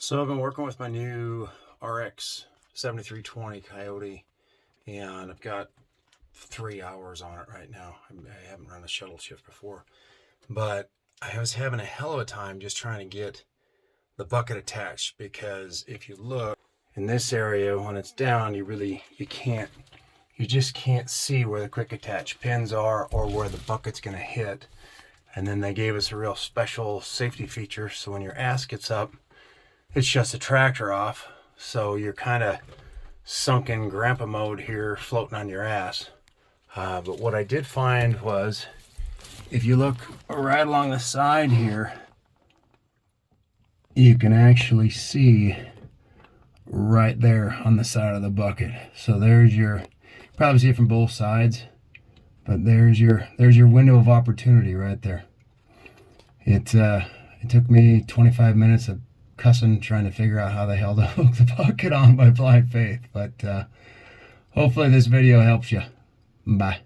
So I've been working with my new RX7320 Kioti, and I've got 3 hours on it right now. I haven't run a shuttle shift before, but I was having a hell of a time just trying to get the bucket attached, because if you look in this area when it's down, you just can't see where the quick attach pins are or where the bucket's going to hit. And then they gave us a real special safety feature, so when your ass gets up, it shuts the tractor off, so you're kind of sunk in grandpa mode here, floating on your ass. But what I did find was, if you look right along the side here, you can actually see right there on the side of the bucket. So there's your, probably see it from both sides, but there's your window of opportunity right there. It took me 25 minutes of cussing trying to figure out how the hell to hook the bucket on by blind faith, but hopefully this video helps you. Bye.